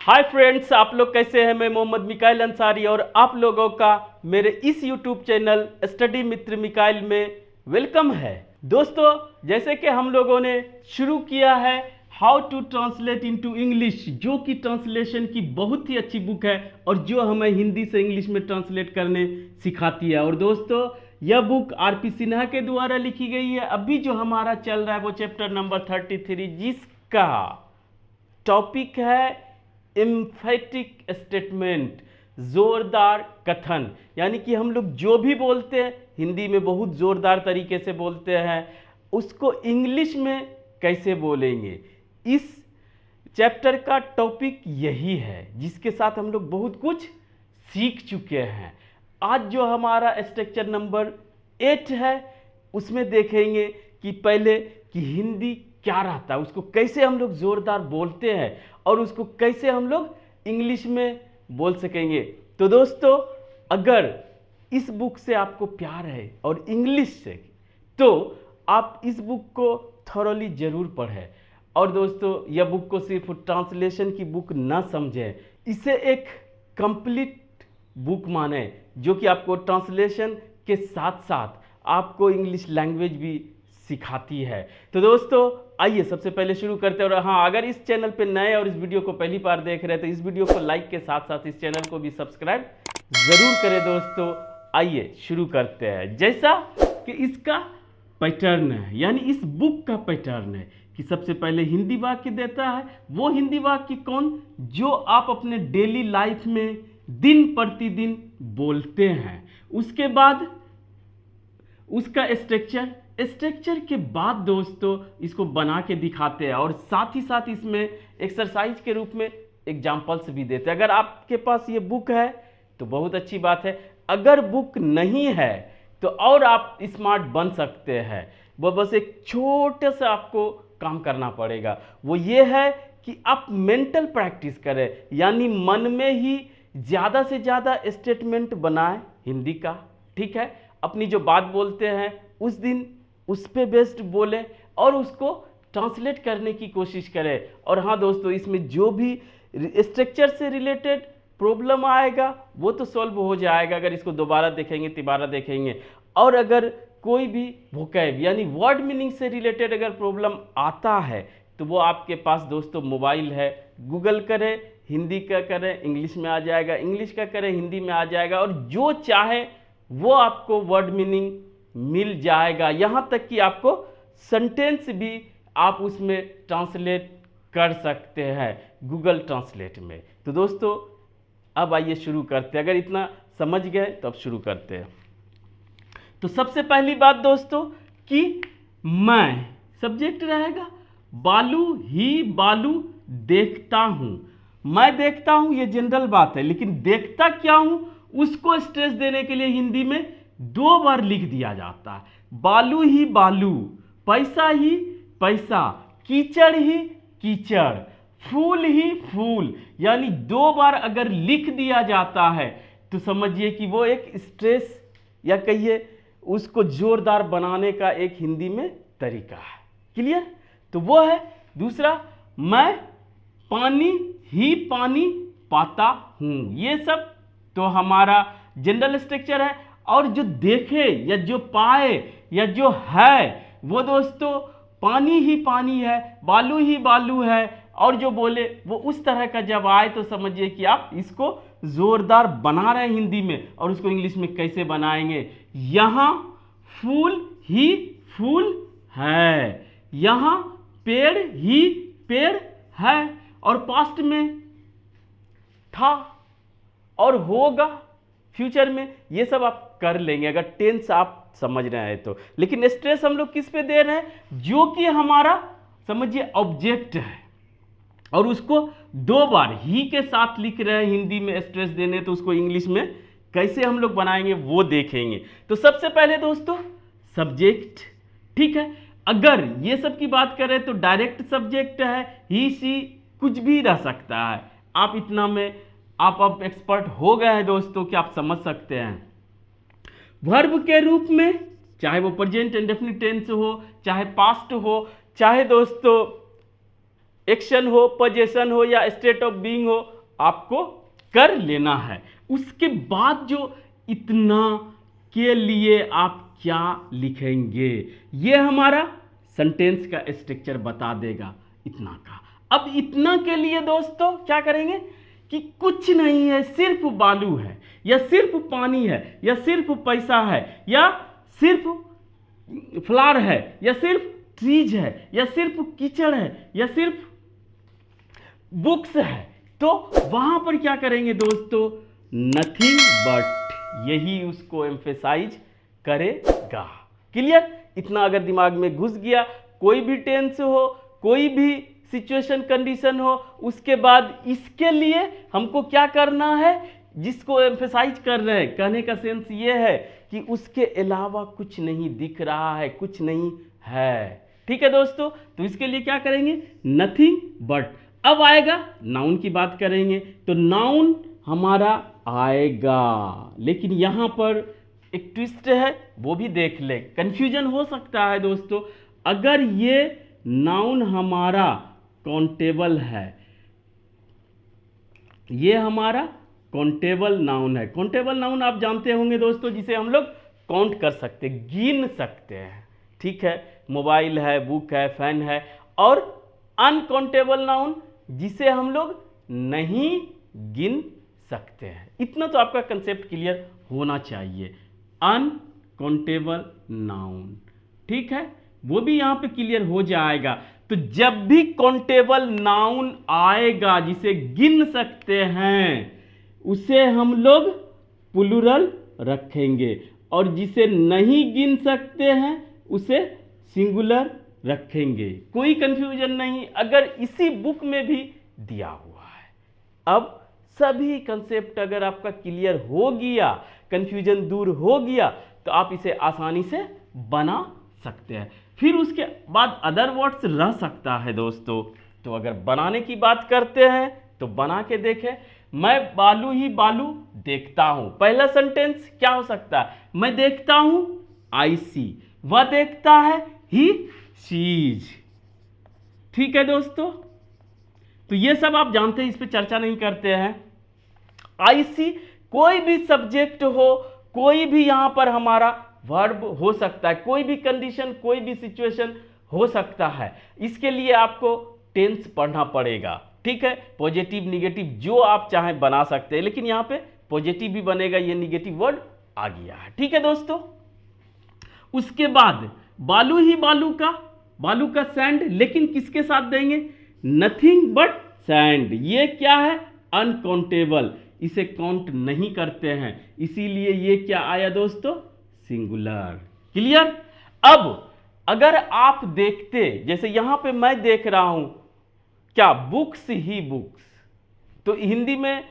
Hi friends, आप लोग कैसे हैं। मैं मोहम्मद मिकाइल अंसारी और आप लोगों का मेरे इस यूट्यूब चैनल स्टडी मित्र मिकाइल में वेलकम है। दोस्तों, जैसे कि हम लोगों ने शुरू किया है how to translate into English, जो कि ट्रांसलेशन की बहुत ही अच्छी बुक है और जो हमें हिंदी से इंग्लिश में ट्रांसलेट करने सिखाती है। और दोस्तों, यह बुक आर.पी. सिन्हा के द्वारा लिखी गई है। अभी जो हमारा चल रहा है वो चैप्टर नंबर 33, जिसका टॉपिक है एम्फेटिक स्टेटमेंट, जोरदार कथन। यानी कि हम लोग जो भी बोलते हैं हिंदी में बहुत जोरदार तरीके से बोलते हैं, उसको इंग्लिश में कैसे बोलेंगे। इस चैप्टर का टॉपिक यही है, जिसके साथ हम लोग बहुत कुछ सीख चुके हैं। आज जो हमारा स्ट्रक्चर नंबर 8 है, उसमें देखेंगे कि पहले कि हिंदी क्या रहता है, उसको कैसे हम लोग जोरदार बोलते हैं और उसको कैसे हम लोग इंग्लिश में बोल सकेंगे। तो दोस्तों, अगर इस बुक से आपको प्यार है और इंग्लिश से, तो आप इस बुक को थॉरोली जरूर पढ़ें। और दोस्तों, यह बुक को सिर्फ ट्रांसलेशन की बुक ना समझें, इसे एक कंप्लीट बुक माने, जो कि आपको ट्रांसलेशन के साथ साथ आपको इंग्लिश लैंग्वेज भी सिखाती है। तो दोस्तों, आइए सबसे पहले शुरू करते हैं। और हाँ, अगर इस चैनल पे नए और इस वीडियो को पहली बार देख रहे हैं तो इस वीडियो को लाइक के साथ साथ इस चैनल को भी सब्सक्राइब जरूर करें। दोस्तों, आइए शुरू करते हैं। जैसा कि इसका पैटर्न है, यानी इस बुक का पैटर्न है कि सबसे पहले हिंदी वाक्य देता है। वो हिंदी वाक्य कौन, जो आप अपने डेली लाइफ में दिन प्रतिदिन बोलते हैं। उसके बाद उसका स्ट्रक्चर के बाद दोस्तों इसको बना के दिखाते हैं और साथ ही साथ इसमें एक्सरसाइज के रूप में एग्जाम्पल्स भी देते हैं। अगर आपके पास ये बुक है तो बहुत अच्छी बात है, अगर बुक नहीं है तो और आप स्मार्ट बन सकते हैं। वो बस एक छोटे से आपको काम करना पड़ेगा, वो ये है कि आप मेंटल प्रैक्टिस करें, यानी मन में ही ज़्यादा से ज़्यादा स्टेटमेंट बनाएं हिंदी का। ठीक है, अपनी जो बात बोलते हैं उस दिन उस पे बेस्ड बोलें और उसको ट्रांसलेट करने की कोशिश करें। और हाँ दोस्तों, इसमें जो भी स्ट्रक्चर से रिलेटेड प्रॉब्लम आएगा वो तो सॉल्व हो जाएगा अगर इसको दोबारा देखेंगे, तिबारा देखेंगे। और अगर कोई भी वोकैब यानी वर्ड मीनिंग से रिलेटेड अगर प्रॉब्लम आता है तो वो आपके पास दोस्तों मोबाइल है, गूगल करें, हिंदी का करें इंग्लिश में आ जाएगा, इंग्लिश का करें हिंदी में आ जाएगा, और जो चाहे वो आपको वर्ड मीनिंग मिल जाएगा। यहाँ तक कि आपको सेंटेंस भी आप उसमें ट्रांसलेट कर सकते हैं गूगल ट्रांसलेट में। तो दोस्तों, अब आइए शुरू करते हैं। अगर इतना समझ गए तो अब शुरू करते हैं। तो सबसे पहली बात दोस्तों कि मैं सब्जेक्ट रहेगा, बालू ही बालू देखता हूं। मैं देखता हूं, ये जनरल बात है, लेकिन देखता क्या हूं उसको स्ट्रेस देने के लिए हिंदी में 2 बार लिख दिया जाता है। बालू ही बालू, पैसा ही पैसा, कीचड़ ही कीचड़, फूल ही फूल। यानी 2 बार अगर लिख दिया जाता है तो समझिए कि वो एक स्ट्रेस या कहिए उसको जोरदार बनाने का एक हिंदी में तरीका है। क्लियर? तो वो है दूसरा, मैं पानी ही पानी पाता हूं। ये सब तो हमारा जनरल स्ट्रक्चर है। और जो देखे या जो पाए या जो है वो दोस्तों पानी ही पानी है, बालू ही बालू है। और जो बोले वो उस तरह का जब आए तो समझिए कि आप इसको जोरदार बना रहे हैं हिंदी में। और उसको इंग्लिश में कैसे बनाएंगे, यहाँ फूल ही फूल है, यहाँ पेड़ ही पेड़ है, और पास्ट में था और होगा फ्यूचर में। ये सब आप कर लेंगे अगर टेंस आप समझ रहे हैं तो। लेकिन स्ट्रेस हम लोग किस पे दे रहे हैं, जो कि हमारा समझिए ऑब्जेक्ट है, और उसको 2 बार ही के साथ लिख रहे हैं हिंदी में स्ट्रेस देने, तो उसको इंग्लिश में कैसे हम लोग बनाएंगे वो देखेंगे। तो सबसे पहले दोस्तों सब्जेक्ट। ठीक है, अगर ये सब की बात करें तो डायरेक्ट सब्जेक्ट है, ही सी कुछ भी रह सकता है। आप इतना में आप अब एक्सपर्ट हो गए हैं दोस्तों कि आप समझ सकते हैं। वर्ब के रूप में चाहे वो प्रेजेंट इंडेफिनिट टेंस हो, चाहे पास्ट हो, चाहे दोस्तों एक्शन हो, पोजीशन हो या स्टेट ऑफ बीइंग हो, आपको कर लेना है। उसके बाद जो इतना के लिए आप क्या लिखेंगे, ये हमारा सेंटेंस का स्ट्रक्चर बता देगा इतना का। अब इतना के लिए दोस्तों क्या करेंगे कि कुछ नहीं है, सिर्फ बालू है या सिर्फ पानी है या सिर्फ पैसा है या सिर्फ फ्लावर है या सिर्फ ट्रीज है या सिर्फ कीचड़ है या सिर्फ बुक्स है, तो वहां पर क्या करेंगे दोस्तों, नथिंग बट, यही उसको एम्फेसाइज करेगा। क्लियर? इतना अगर दिमाग में घुस गया, कोई भी टेंस हो, कोई भी सिचुएशन कंडीशन हो, उसके बाद इसके लिए हमको क्या करना है, जिसको एम्फेसाइज कर रहे हैं, कहने का सेंस ये है कि उसके अलावा कुछ नहीं दिख रहा है, कुछ नहीं है। ठीक है दोस्तों, तो इसके लिए क्या करेंगे, नथिंग बट। अब आएगा नाउन की बात करेंगे, तो नाउन हमारा आएगा, लेकिन यहां पर एक ट्विस्ट है, वो भी देख ले, कंफ्यूजन हो सकता है दोस्तों। अगर ये नाउन हमारा काउंटेबल है, ये हमारा काउंटेबल नाउन है। काउंटेबल नाउन आप जानते होंगे दोस्तों, जिसे हम लोग काउंट कर सकते, गिन सकते हैं। ठीक है, मोबाइल है, बुक है, फैन है। और अनकाउंटेबल नाउन, जिसे हम लोग नहीं गिन सकते हैं। इतना तो आपका कंसेप्ट क्लियर होना चाहिए। अनकाउंटेबल नाउन, ठीक है, वो भी यहां पे क्लियर हो जाएगा। तो जब भी काउंटेबल नाउन आएगा जिसे गिन सकते हैं, उसे हम लोग प्लूरल रखेंगे, और जिसे नहीं गिन सकते हैं उसे सिंगुलर रखेंगे। कोई कंफ्यूजन नहीं, अगर इसी बुक में भी दिया हुआ है। अब सभी कंसेप्ट अगर आपका क्लियर हो गया, कंफ्यूजन दूर हो गया, तो आप इसे आसानी से बना सकते हैं। फिर उसके बाद अदर वर्ड्स रह सकता है दोस्तों। तो अगर बनाने की बात करते हैं तो बना के देखें। मैं बालू ही बालू देखता हूं, पहला सेंटेंस क्या हो सकता है, मैं देखता हूं आई सी, वह देखता है ही सीज। ठीक है दोस्तों, तो ये सब आप जानते हैं, इस पे चर्चा नहीं करते हैं। आई सी, कोई भी सब्जेक्ट हो, कोई भी यहां पर हमारा वर्ब हो सकता है, कोई भी कंडीशन, कोई भी सिचुएशन हो सकता है। इसके लिए आपको टेंस पढ़ना पड़ेगा। ठीक है, पॉजिटिव निगेटिव जो आप चाहें बना सकते हैं, लेकिन यहां पे पॉजिटिव भी बनेगा, ये निगेटिव वर्ड आ गया है। ठीक है दोस्तों, उसके बाद बालू ही बालू का सैंड, लेकिन किसके साथ देंगे, नथिंग बट सैंड। ये क्या है, अनकाउंटेबल, इसे काउंट नहीं करते हैं, इसीलिए ये क्या आया दोस्तों, सिंगुलर। क्लियर? अब अगर आप देखते, जैसे यहां पे मैं देख रहा हूं क्या, बुक्स ही बुक्स, तो हिंदी में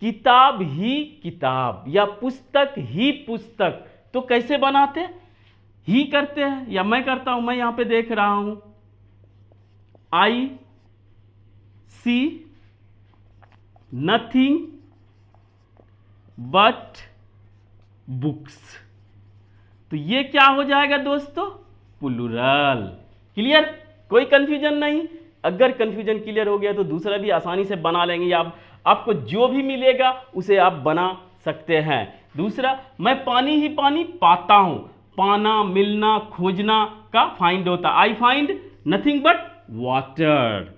किताब ही किताब या पुस्तक ही पुस्तक, तो कैसे बनाते, ही करते हैं या मैं करता हूं। मैं यहां पे देख रहा हूं आई सी नथिंग बट बुक्स, तो ये क्या हो जाएगा दोस्तों, प्लूरल। क्लियर? कोई कंफ्यूजन नहीं। अगर कंफ्यूजन क्लियर हो गया तो दूसरा भी आसानी से बना लेंगे, या आपको जो भी मिलेगा उसे आप बना सकते हैं। दूसरा, मैं पानी ही पानी पाता हूं, पाना, मिलना, खोजना का फाइंड होता, I find nothing but water.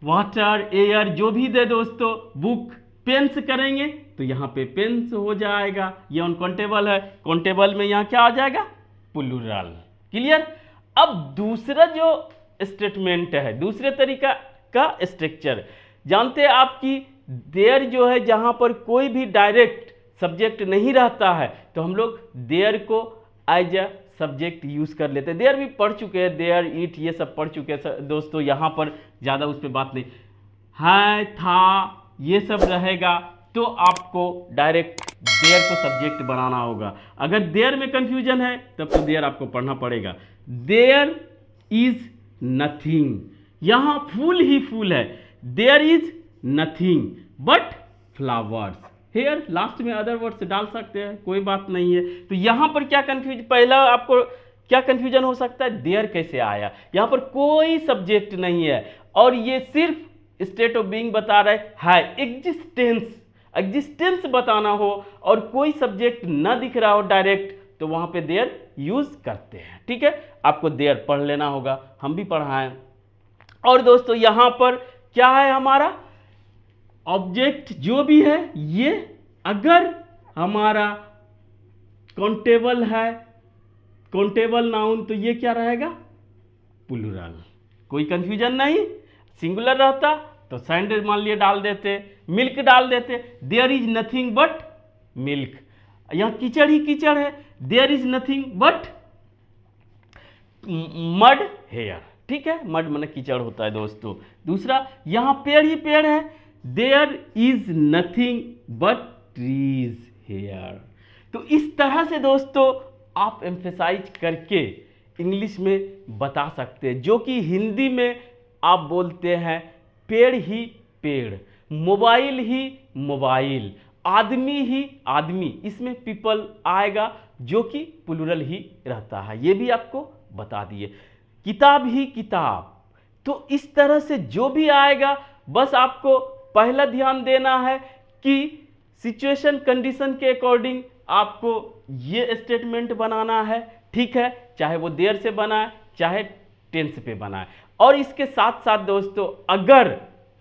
Water, air जो भी दे दोस्तों, बुक, पेन्स करेंगे तो यहां पे पेन्स हो जाएगा, ये अनकाउंटेबल है, काउंटेबल में यहां क्या आ जाएगा, प्लूरल। क्लियर? अब दूसरा जो स्टेटमेंट है, दूसरे तरीका का स्ट्रक्चर जानते हैं आपकी, देयर जो है, जहां पर कोई भी डायरेक्ट सब्जेक्ट नहीं रहता है, तो हम लोग देयर को एज अ सब्जेक्ट यूज कर लेते हैं। देयर भी पढ़ चुके हैं, देयर, ईट, ये सब पढ़ चुके हैं दोस्तों, यहां पर ज्यादा उस पर बात नहीं है। था, ये सब रहेगा, तो आपको डायरेक्ट देयर को सब्जेक्ट बनाना होगा। अगर देयर में कंफ्यूजन है तब तो देयर आपको पढ़ना पड़ेगा। देयर इज नथिंग, यहां फूल ही फूल है, there is nothing but flowers. Here last में अदर वर्ड्स डाल सकते हैं, कोई बात नहीं है। तो यहां पर क्या पहला आपको क्या कंफ्यूजन हो सकता है, देयर कैसे आया, यहां पर कोई सब्जेक्ट नहीं है और ये सिर्फ स्टेट ऑफ बीइंग बता रहे है, एग्जिस्टेंस बताना हो और कोई सब्जेक्ट ना दिख रहा हो डायरेक्ट, तो वहां पे देयर यूज करते हैं। ठीक है, आपको देयर पढ़ लेना होगा, हम भी पढ़ाएं। और दोस्तों यहां पर क्या है, हमारा ऑब्जेक्ट जो भी है ये अगर हमारा काउंटेबल है, काउंटेबल नाउन, तो ये क्या रहेगा, प्लूरल। कोई कंफ्यूजन नहीं, सिंगुलर रहता तो सैंड मान लिए डाल देते, मिल्क डाल देते, there is nothing but milk. यहां कीचड़ ही कीचड़ है, there is nothing but mud here. ठीक है, मड माने कीचड़ होता है दोस्तों। दूसरा, यहां पेड़ ही पेड़ है, there is nothing but trees here. तो इस तरह से दोस्तों आप एम्फेसाइज करके इंग्लिश में बता सकते हैं, जो कि हिंदी में आप बोलते हैं पेड़ ही पेड़, मोबाइल ही मोबाइल, आदमी ही आदमी, इसमें पीपल आएगा जो कि प्लूरल ही रहता है, ये भी आपको बता दिए। किताब ही किताब, तो इस तरह से जो भी आएगा बस आपको पहला ध्यान देना है कि सिचुएशन कंडीशन के अकॉर्डिंग आपको ये स्टेटमेंट बनाना है। ठीक है, चाहे वो देयर से बनाए चाहे टेंस पे बनाए। और इसके साथ साथ दोस्तों अगर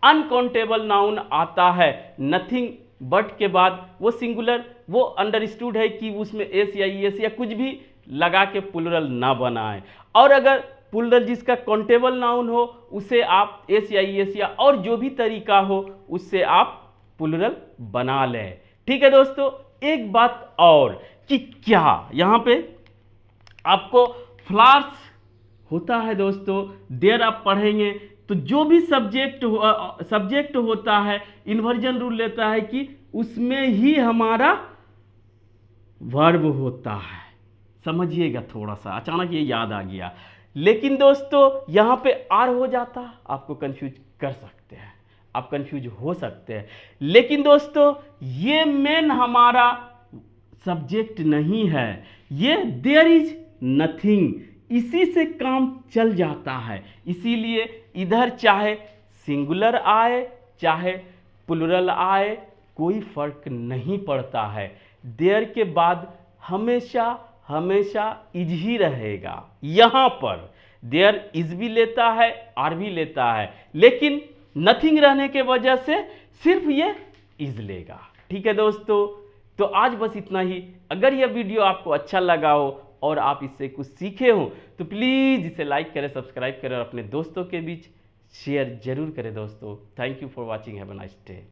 अनकाउंटेबल नाउन आता है नथिंग बट के बाद, वो सिंगुलर, वो अंडरस्टूड है कि उसमें एस या ईएस या कुछ भी लगा के प्लूरल ना बनाए। और अगर प्लूरल जिसका काउंटेबल नाउन हो उसे आप एस या ईएस या और जो भी तरीका हो उससे आप प्लूरल बना लें। ठीक है दोस्तों, एक बात और कि क्या यहाँ पे आपको फ्लावर्स होता है दोस्तों, देयर आप पढ़ेंगे तो जो भी सब्जेक्ट होता है इन्वर्जन रूल लेता है कि उसमें ही हमारा वर्ब होता है। समझिएगा, थोड़ा सा अचानक ये याद आ गया, लेकिन दोस्तों यहाँ पे आर हो जाता, आपको कंफ्यूज कर सकते हैं, आप कंफ्यूज हो सकते हैं। लेकिन दोस्तों ये मेन हमारा सब्जेक्ट नहीं है, ये देयर इज नथिंग, इसी से काम चल जाता है। इसीलिए इधर चाहे सिंगुलर आए चाहे प्लूरल आए कोई फर्क नहीं पड़ता है, देयर के बाद हमेशा हमेशा इज ही रहेगा। यहां पर देयर इज भी लेता है, आर भी लेता है, लेकिन नथिंग रहने के वजह से सिर्फ ये इज लेगा। ठीक है दोस्तों, तो आज बस इतना ही। अगर यह वीडियो आपको अच्छा लगा हो और आप इससे कुछ सीखे हो तो प्लीज़ इसे लाइक करें, सब्सक्राइब करें और अपने दोस्तों के बीच शेयर जरूर करें दोस्तों। Thank you for watching, have a nice day.